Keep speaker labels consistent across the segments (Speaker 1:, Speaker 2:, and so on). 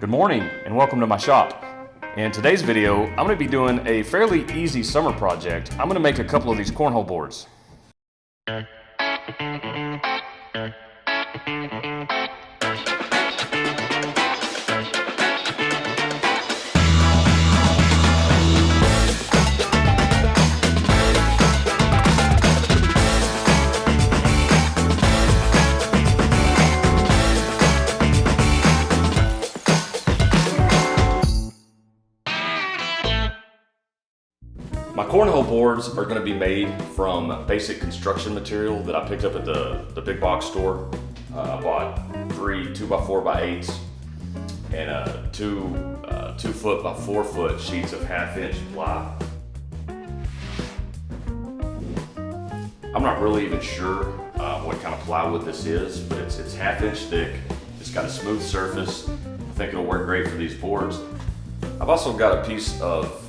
Speaker 1: Good morning and welcome to my shop. In today's video, I'm going to be doing a fairly easy summer project. I'm going to make a couple of these cornhole boards. My cornhole boards are going to be made from basic construction material that I picked up at the big box store. I bought three 2x4x8s and two 2 foot by 4 foot sheets of 1/2 inch ply. I'm not really even sure what kind of plywood this is, but it's 1/2 inch thick. It's got a smooth surface. I think it'll work great for these boards. I've also got a piece of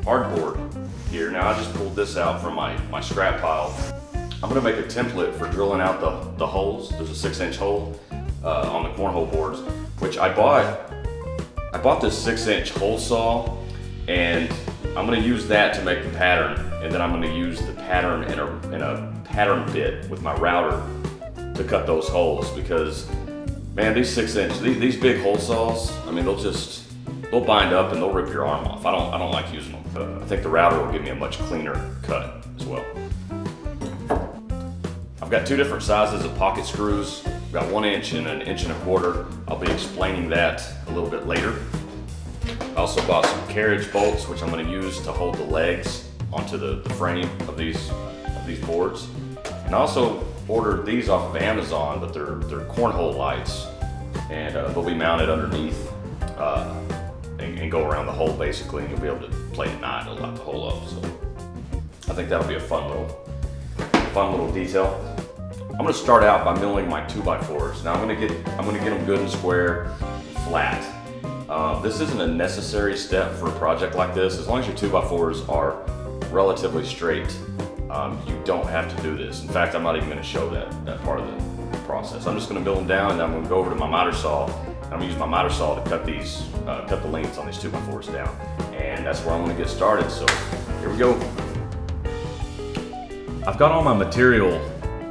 Speaker 1: hardboard here. Now I just pulled this out from my scrap pile. I'm gonna make a template for drilling out the holes. There's a 6-inch hole on the cornhole boards, which I bought this 6-inch hole saw, and I'm gonna use that to make the pattern, and then I'm gonna use the pattern in a pattern bit with my router to cut those holes, because man, these 6-inch, these big hole saws, I mean, they'll bind up and they'll rip your arm off. I don't like using them. I think the router will give me a much cleaner cut as well. I've got 2 different sizes of pocket screws. I've got 1 inch and an 1.25 inch. I'll be explaining that a little bit later. I also bought some carriage bolts, which I'm going to use to hold the legs onto the frame of these boards. And I also ordered these off of Amazon, but they're cornhole lights, and they'll be mounted underneath and go around the hole basically, and you'll be able to play at night. It'll light the hole up. So I think that'll be a fun little detail. I'm going to start out by milling my 2x4s. Now I'm going to get them good and square, flat. This isn't a necessary step for a project like this. As long as your 2x4s are relatively straight, you don't have to do this. In fact, I'm not even going to show that part of the process. I'm just going to mill them down, and I'm going to go over to my miter saw. I'm going to use my miter saw to cut the lengths on these 2x4s down. And that's where I'm going to get started. So here we go. I've got all my material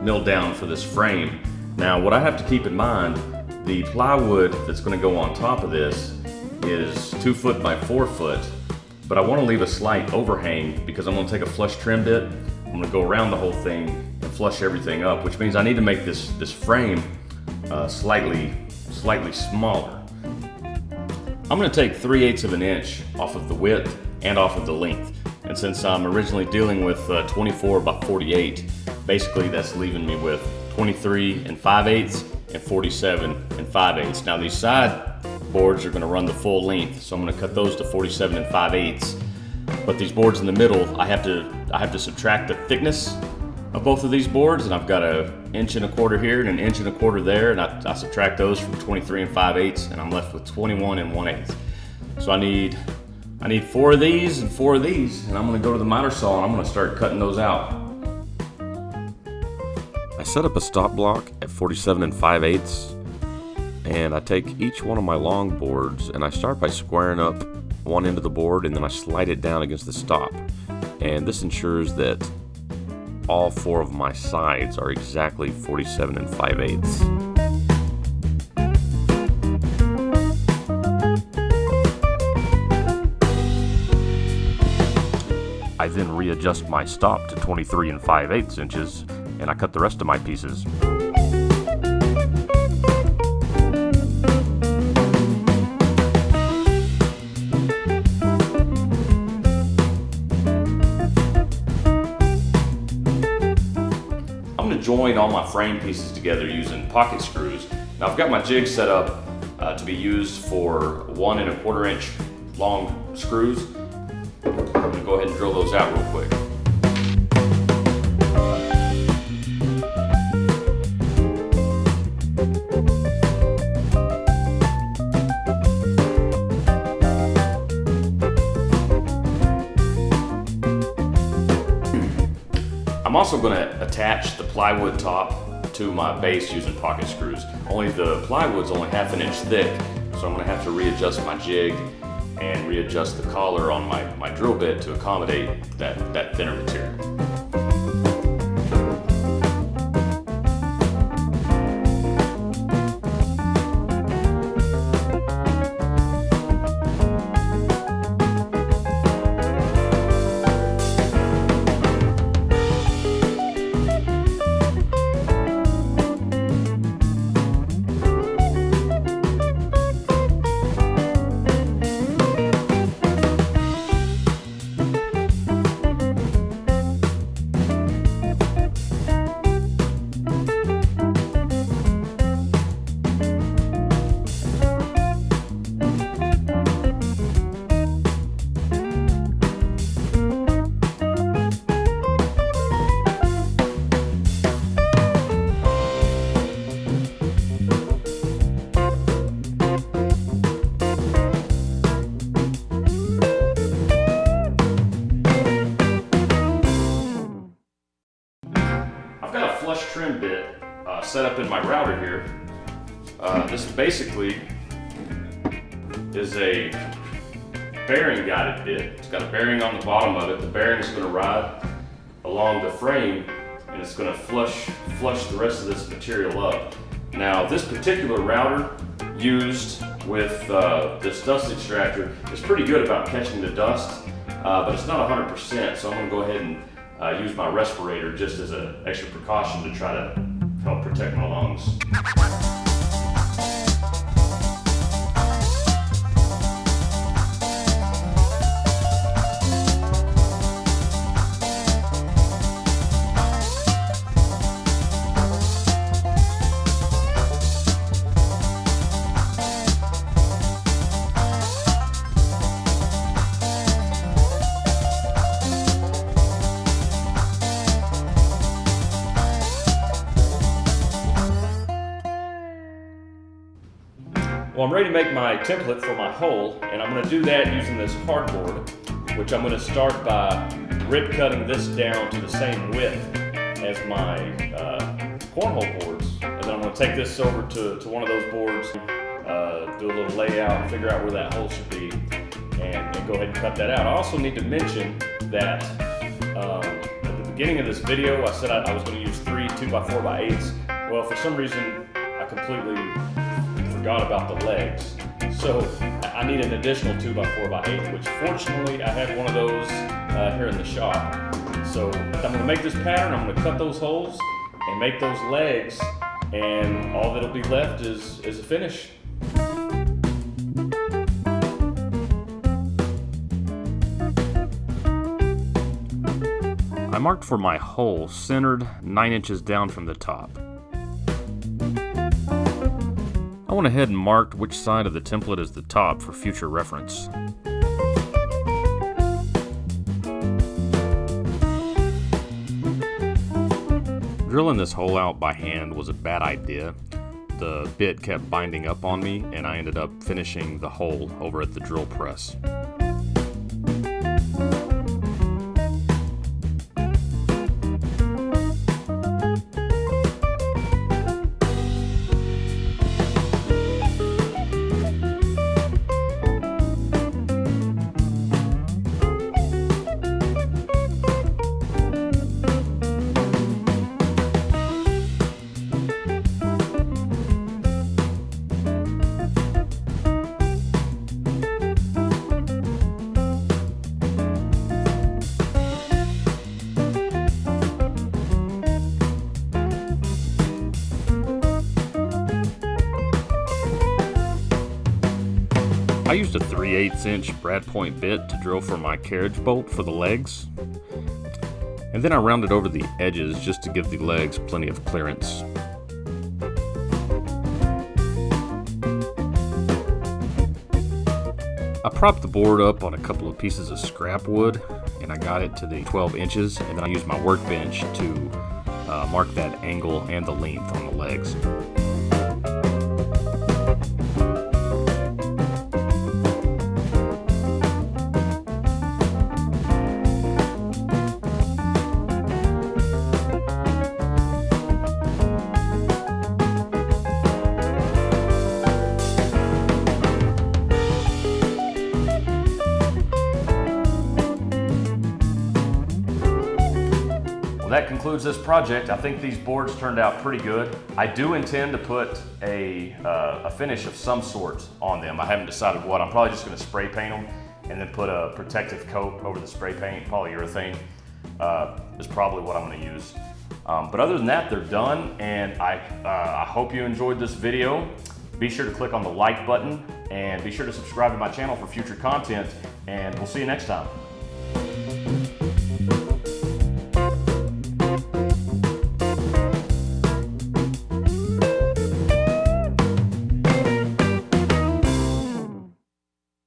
Speaker 1: milled down for this frame. Now what I have to keep in mind, the plywood that's going to go on top of this is 2 foot by 4 foot, but I want to leave a slight overhang because I'm going to take a flush trim bit. I'm going to go around the whole thing and flush everything up, which means I need to make this frame slightly smaller. I'm going to take 3/8 of an inch off of the width and off of the length. And since I'm originally dealing with 24 by 48, basically that's leaving me with 23 5/8 and 47 5/8. Now these side boards are going to run the full length, so I'm going to cut those to 47 5/8. But these boards in the middle, I have to subtract the thickness of both of these boards, and I've got a 1.25 inch here and an 1.25 inch there, and I subtract those from 23 5/8, and I'm left with 21 1/8. So I need 4 of these and 4 of these, and I'm going to go to the miter saw and I'm going to start cutting those out.
Speaker 2: I set up a stop block at 47 5/8, and I take each one of my long boards and I start by squaring up one end of the board, and then I slide it down against the stop, and this ensures that all 4 of my sides are exactly 47 5/8. I then readjust my stop to 23 5/8 inches, and I cut the rest of my pieces.
Speaker 1: I'm going to join all my frame pieces together using pocket screws. Now I've got my jig set up to be used for 1 1/4 inch long screws. I'm going to go ahead and drill those out real quick. I'm also going to attach the plywood top to my base using pocket screws. Only the plywood's only 1/2 inch thick, so so I'm going to have to readjust my jig and readjust the collar on my drill bit to accommodate that thinner material. Flush trim bit set up in my router here. This basically is a bearing guided bit. It's got a bearing on the bottom of it. The bearing is going to ride along the frame and it's going to flush the rest of this material up. Now this particular router used with this dust extractor is pretty good about catching the dust, but it's not 100%, so I'm going to go ahead and use my respirator just as an extra precaution to try to help protect my lungs. Well, I'm ready to make my template for my hole, and I'm going to do that using this hardboard, which I'm going to start by rip cutting this down to the same width as my cornhole boards, and then I'm going to take this over to one of those boards, do a little layout, and figure out where that hole should be, and go ahead and cut that out. I also need to mention that at the beginning of this video, I said I was going to use 3 2x4x8s. Well, for some reason, I completely forgot about the legs. So I need an additional 2x4x8, which fortunately I have one of those here in the shop. So I'm going to make this pattern, I'm going to cut those holes and make those legs, and all that'll be left is a finish.
Speaker 2: I marked for my hole centered 9 inches down from the top. I went ahead and marked which side of the template is the top for future reference. Drilling this hole out by hand was a bad idea. The bit kept binding up on me and I ended up finishing the hole over at the drill press. I used a 3/8 inch brad point bit to drill for my carriage bolt for the legs, and then I rounded over the edges just to give the legs plenty of clearance. I propped the board up on a couple of pieces of scrap wood and I got it to the 12 inches, and then I used my workbench to mark that angle and the length on the legs.
Speaker 1: that concludes this project. I think these boards turned out pretty good. I do intend to put a finish of some sort on them. I haven't decided what. I'm probably just gonna spray paint them and then put a protective coat over the spray paint. Polyurethane is probably what I'm gonna use. But other than that, they're done, and I hope you enjoyed this video. Be sure to click on the like button and be sure to subscribe to my channel for future content, and we'll see you next time.